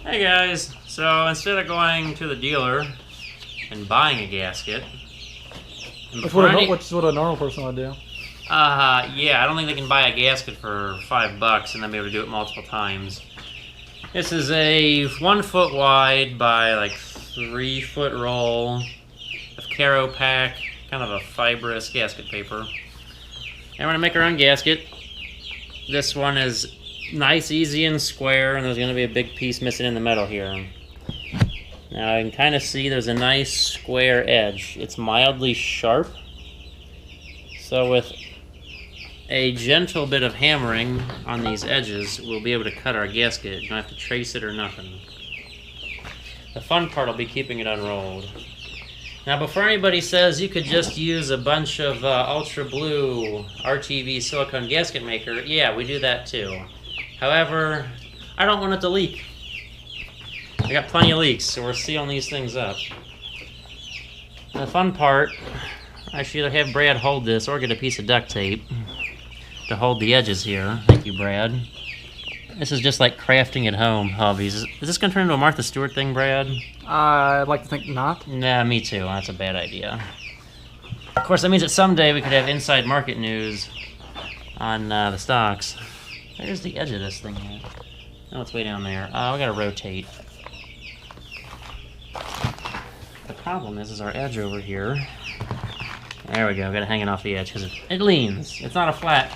Hey guys, so instead of going to the dealer and buying a gasket, That's what a normal person would do. yeah, I don't think they can buy a gasket for $5 and then be able to do it multiple times. This is a 1 foot wide by like 3 foot roll of Caro Pack, kind of a fibrous gasket paper. And we're gonna make our own gasket. This one is nice, easy, and square, and there's going to be a big piece missing in the middle here. Now I can kind of see there's a nice square edge. It's mildly sharp, so with a gentle bit of hammering on these edges, we'll be able to cut our gasket. You don't have to trace it or nothing. The fun part will be keeping it unrolled. Now, before anybody says you could just use a bunch of Ultra Blue RTV silicone gasket maker, yeah, we do that too. However, I don't want it to leak. I got plenty of leaks, so we're sealing these things up. The fun part, I should either have Brad hold this or get a piece of duct tape to hold the edges here. Thank you, Brad. This is just like crafting at home hobbies. Is this going to turn into a Martha Stewart thing, Brad? I'd like to think not. Nah, me too. That's a bad idea. Of course, that means that someday we could have inside market news on the stocks. Where's the edge of this thing at? Oh, it's way down there. We gotta rotate. The problem is our edge over here. There we go. Gotta hang it off the edge because it leans. It's not a flat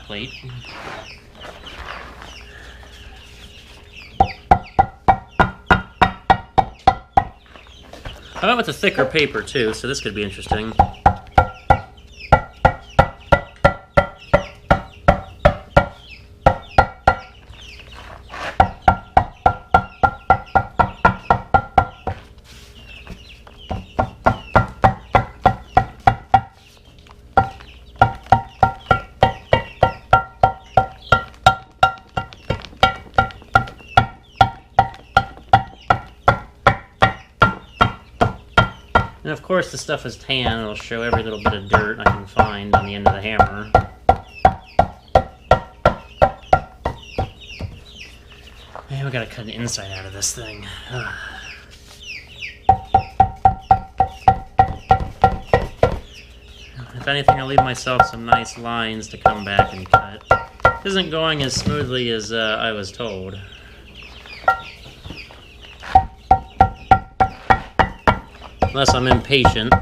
plate. I went with a thicker paper too, so this could be interesting. And of course the stuff is tan, it'll show every little bit of dirt I can find on the end of the hammer. Man, we gotta cut the inside out of this thing. If anything, I'll leave myself some nice lines to come back and cut. It isn't going as smoothly as I was told. Unless I'm impatient.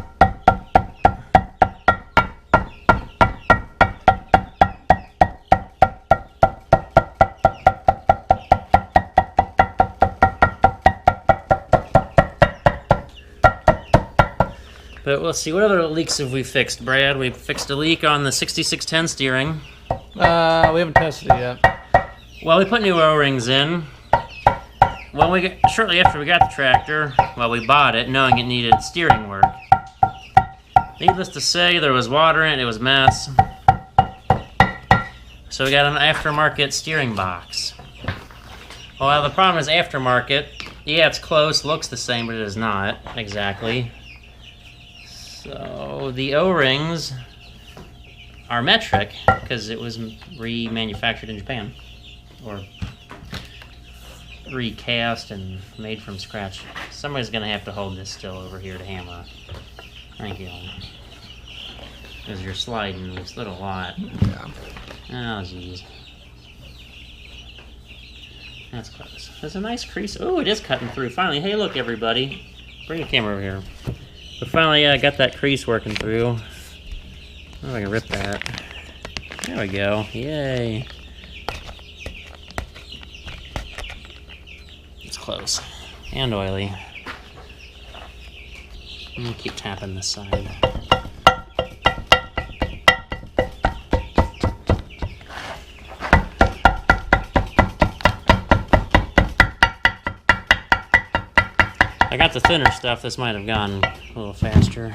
But we'll see. What other leaks have we fixed, Brad? We fixed a leak on the 6610 steering. We haven't tested it yet. Well, we put new O-rings in. Shortly after we got the tractor, we bought it, knowing it needed steering work. Needless to say, there was water in it, it was a mess. So we got an aftermarket steering box. Well, the problem is aftermarket. Yeah, it's close, looks the same, but it is not exactly. So the O-rings are metric because it was remanufactured in Japan. Or recast and made from scratch. Somebody's gonna have to hold this still over here to hammer. Thank you. Because you're sliding this little lot. Yeah. Oh, jeez. That's close. There's a nice crease. Oh, it is cutting through. Finally, hey, look, everybody. Bring the camera over here. But finally, I got that crease working through. Oh, I can rip that. There we go. Yay. Close and oily. And keep tapping this side. I got the thinner stuff. This might have gone a little faster,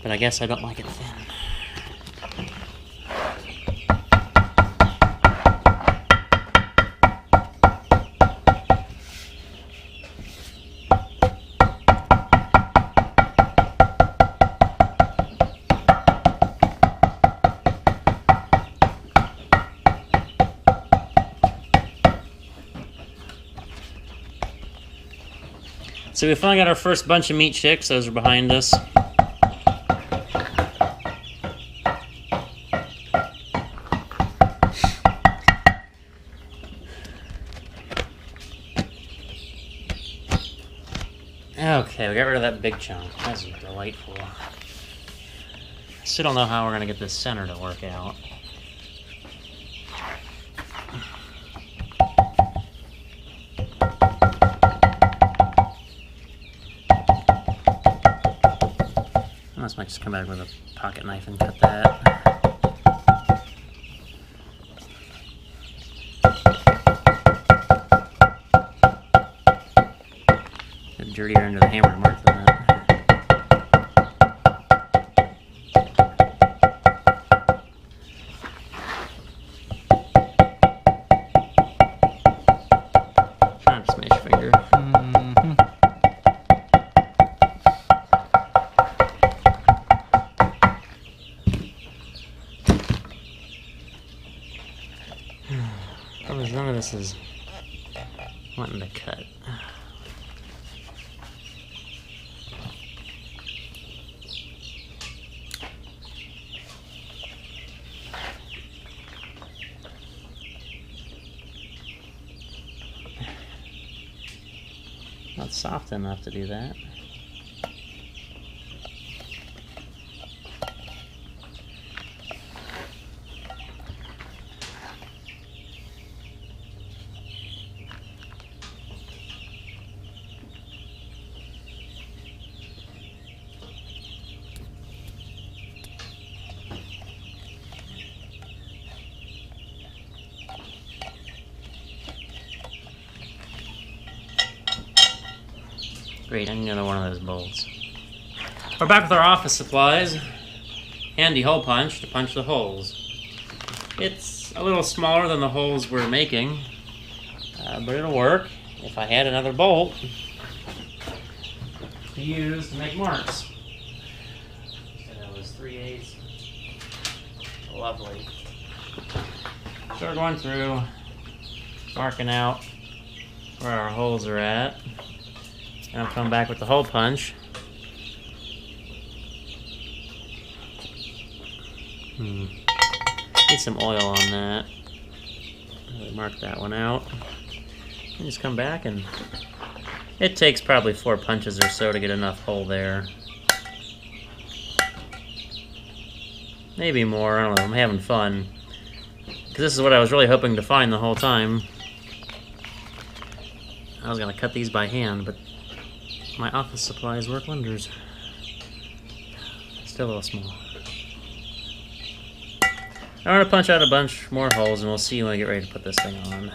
but I guess I don't like it thin. So we finally got our first bunch of meat sticks. Those are behind us. Okay, we got rid of that big chunk. That's delightful. I still don't know how we're going to get this center to work out. I might just come back with a pocket knife and cut that. Get dirtier into the hammer to mark that. Trying to smash finger. Probably none of this is wanting to cut. Not soft enough to do that. Great, I need another one of those bolts. We're back with our office supplies. Handy hole punch to punch the holes. It's a little smaller than the holes we're making, but it'll work if I had another bolt to use to make marks. So that was 3/8. Lovely. So we're going through, marking out where our holes are at. And I'll come back with the hole punch. Need some oil on that. I'll mark that one out. And just come back, and it takes probably 4 punches or so to get enough hole there. Maybe more, I don't know, I'm having fun. Because this is what I was really hoping to find the whole time. I was going to cut these by hand, but my office supplies work wonders. Still a little small. I'm going to punch out a bunch more holes, and we'll see when I get ready to put this thing on.